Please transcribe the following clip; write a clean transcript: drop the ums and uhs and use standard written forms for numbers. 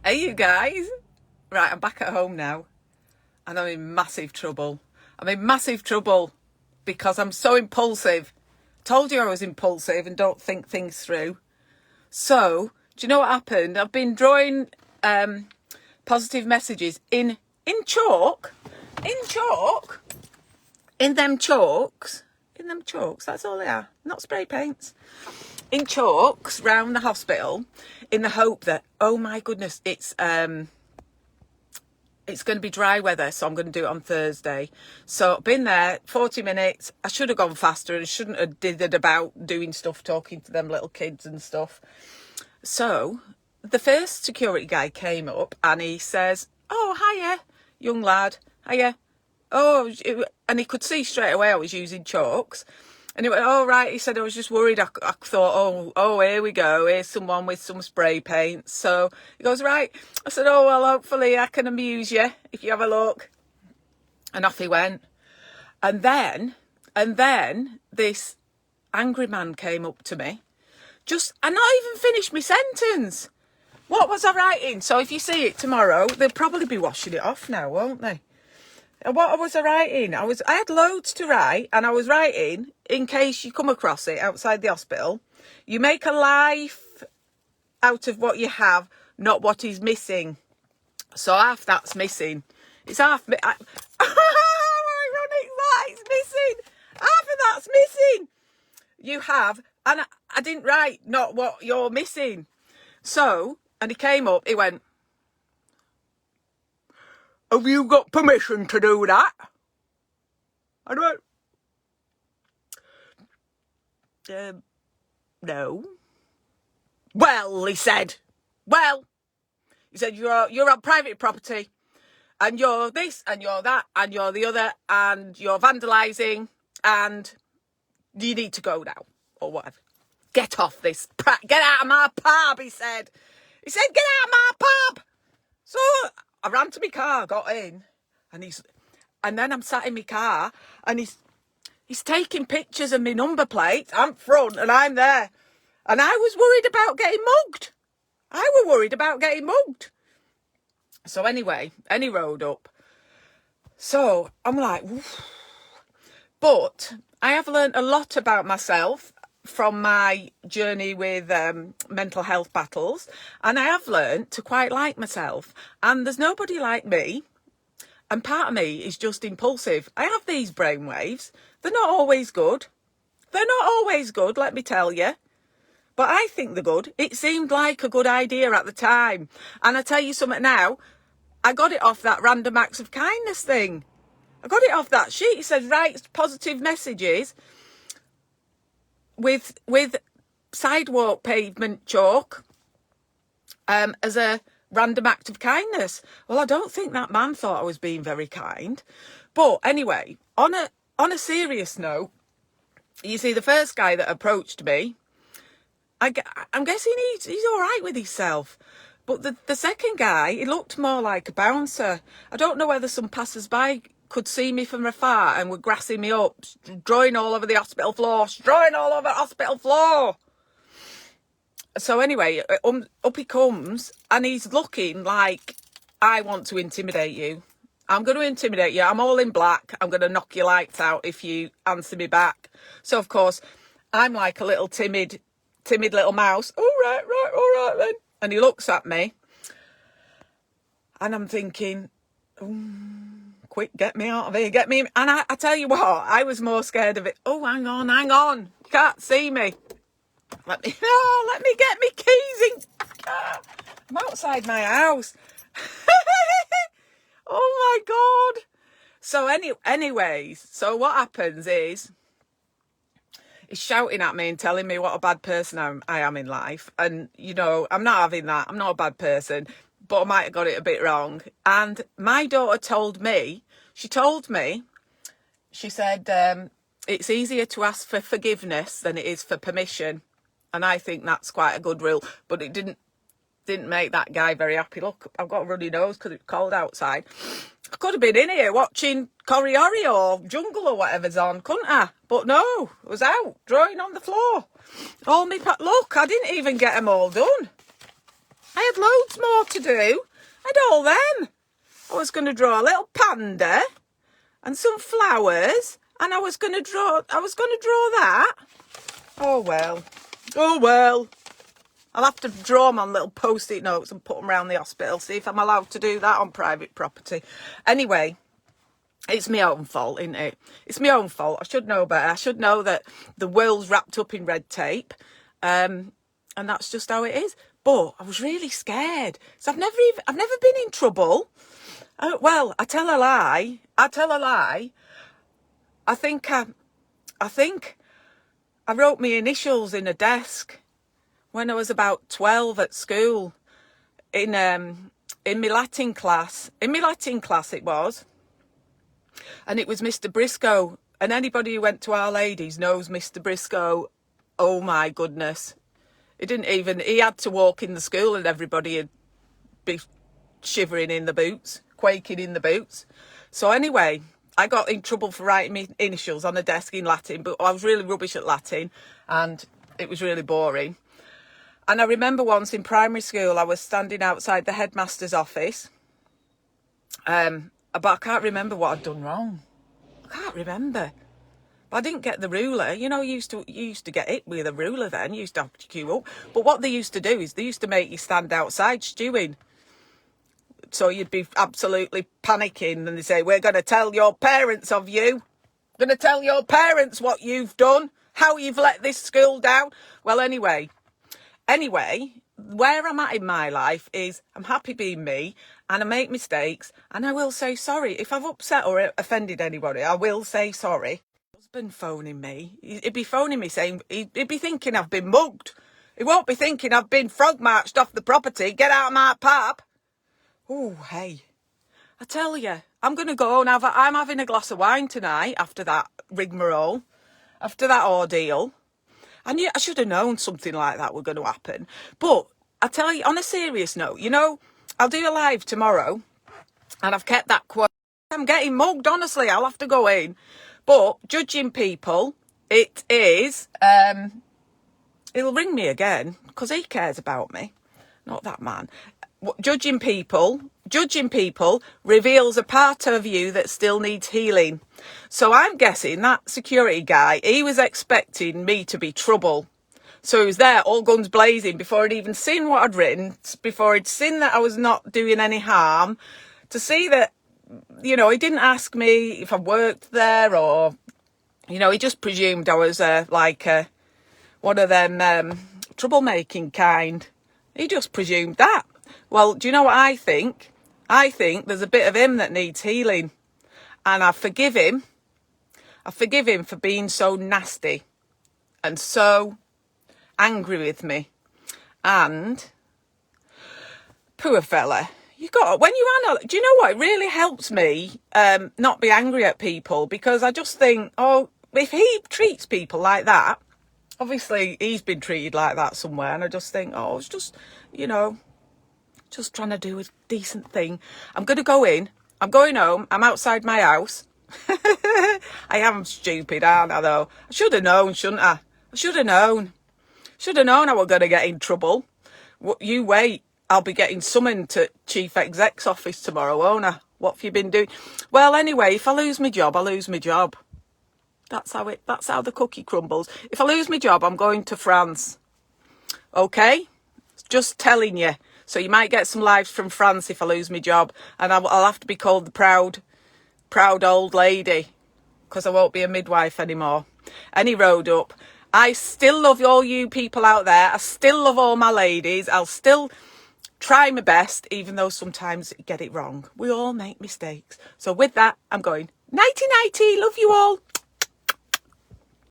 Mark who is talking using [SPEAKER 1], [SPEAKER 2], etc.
[SPEAKER 1] Hey, you guys. Right, I'm back at home now and I'm in massive trouble. I'm in massive trouble because I'm so impulsive. Told you I was impulsive and don't think things through. So, do you know what happened? I've been drawing positive messages in chalk. In them chalks. That's all they are. Not spray paints. In chalks round the hospital in the hope that, oh my goodness, it's going to be dry weather, so I'm going to do it on Thursday. So I've been there 40 minutes. I should have gone faster and shouldn't have did it about doing stuff, talking to them little kids and stuff. So the first security guy came up and he says, oh, hiya, young lad, hiya. Oh, and he could see straight away I was using chalks. And he went, oh, right. He said, I was just worried. I thought, oh, here we go. Here's someone with some spray paint. So he goes, right. I said, oh, well, hopefully I can amuse you if you have a look. And off he went. And then this angry man came up to me. And not even finished my sentence. What was I writing? So if you see it tomorrow, they'll probably be washing it off now, won't they? And what was I writing? I had loads to write, and I was writing, in case you come across it outside the hospital, you make a life out of what you have, not what is missing. So half that's missing. It's half... How ironic that! It's missing! Half of that's missing! You have... And I didn't write, not what you're missing. So, and he came up, he went... Have you got permission to do that? I went, no. Well, he said, you're on private property and you're this and you're that and you're the other and you're vandalising and you need to go now or whatever. Get off this, get out of my pub, he said. He said, get out of my pub. So I ran to my car, got in, and then I'm sat in my car, and he's taking pictures of my number plate. I'm front, and I'm there, and I was worried about getting mugged. So anyway, he rode up. So I'm like, oof. But I have learned a lot about myself from my journey with mental health battles, and I have learned to quite like myself, and there's nobody like me, and part of me is just impulsive. I have these brainwaves. They're not always good, let me tell you, but I think they're good. It seemed like a good idea at the time, and I tell you something now, I got it off that random acts of kindness thing. I got it off that sheet. It says write positive messages with sidewalk pavement chalk as a random act of kindness. Well, I don't think that man thought I was being very kind. But anyway, on a serious note, you see, the first guy that approached me, I'm guessing he's all right with himself. But the second guy, he looked more like a bouncer. I don't know whether some passers-by could see me from afar and were grassing me up, drawing all over the hospital floor. So anyway, up he comes, and he's looking like, I want to intimidate you. I'm going to intimidate you. I'm all in black. I'm going to knock your lights out if you answer me back. So, of course, I'm like a little timid little mouse. All right then. And he looks at me, and I'm thinking, quick, get me out of here, get me. And I tell you what, I was more scared of it. Oh, hang on. You can't see me. Let me get me keys in. I'm outside my house. Oh my God. So anyways, so what happens is he's shouting at me and telling me what a bad person I am in life. And, you know, I'm not having that. I'm not a bad person, but I might have got it a bit wrong. And my daughter told me, she said, it's easier to ask for forgiveness than it is for permission. And I think that's quite a good rule, but it didn't make that guy very happy. Look, I've got a runny nose because it's cold outside. I could have been in here watching Coriolis or Jungle or whatever's on, couldn't I? But no, I was out, drawing on the floor. Look, I didn't even get them all done. I had loads more to do. I had all them. I was going to draw a little panda and some flowers, and I was going to draw that. Oh well. Oh well. I'll have to draw them on little post-it notes and put them around the hospital, see if I'm allowed to do that on private property. Anyway, it's my own fault, isn't it? It's my own fault. I should know better. I should know that the world's wrapped up in red tape, and that's just how it is. But I was really scared. So I've never been in trouble. Well, I tell a lie. I think I wrote my initials in a desk when I was about 12 at school, in my Latin class. In my Latin class it was. And it was Mr. Briscoe. And anybody who went to Our Ladies knows Mr. Briscoe. Oh my goodness. He had to walk in the school and everybody would be shivering in the boots, quaking in the boots. So anyway, I got in trouble for writing my initials on a desk in Latin, but I was really rubbish at Latin and it was really boring. And I remember once in primary school, I was standing outside the headmaster's office, but I can't remember what I'd done wrong. I can't remember. But I didn't get the ruler. You know, you used to get it with a ruler then. You used to have to queue up. But what they used to do is they used to make you stand outside stewing. So you'd be absolutely panicking and they say, we're going to tell your parents of you. We're going to tell your parents what you've done, how you've let this school down. Well, anyway, where I'm at in my life is I'm happy being me and I make mistakes and I will say sorry. If I've upset or offended anybody, I will say sorry. Husband phoning me. He'd be phoning me saying, he'd be thinking I've been mugged. He won't be thinking I've been frog marched off the property. Get out of my pub. Oh, hey. I tell you, I'm going to go and I'm having a glass of wine tonight after that rigmarole, after that ordeal. I should have known something like that were going to happen. But I tell you, on a serious note, you know, I'll do a live tomorrow and I've kept that quote. I'm getting mugged, honestly. I'll have to go in. But judging people, it is, he'll ring me again because he cares about me. Not that man. Judging people reveals a part of you that still needs healing. So I'm guessing that security guy, he was expecting me to be trouble. So he was there all guns blazing before I'd even seen what I'd written, before he'd seen that I was not doing any harm, to see that, you know, he didn't ask me if I worked there or, you know, he just presumed I was one of them troublemaking kind. He just presumed that. Well, do you know what I think? I think there's a bit of him that needs healing. And I forgive him. I forgive him for being so nasty and so angry with me. And poor fella, do you know what? It really helps me not be angry at people, because I just think, oh, if he treats people like that, obviously he's been treated like that somewhere, and I just think, oh, it's just, you know, just trying to do a decent thing. I'm going to go in. I'm going home. I'm outside my house. I am stupid, aren't I, though? I should have known, shouldn't I? I should have known. Should have known I was going to get in trouble. You wait. I'll be getting summoned to Chief Exec's office tomorrow, won't I? What have you been doing? Well, anyway, if I lose my job, I lose my job. That's how the cookie crumbles. If I lose my job, I'm going to France. Okay? Just telling you. So you might get some lives from France if I lose my job. And I'll have to be called the proud old lady, because I won't be a midwife anymore. Any road up. I still love all you people out there. I still love all my ladies. I'll still try my best, even though sometimes I get it wrong. We all make mistakes. So with that, I'm going nighty-nighty. Love you all.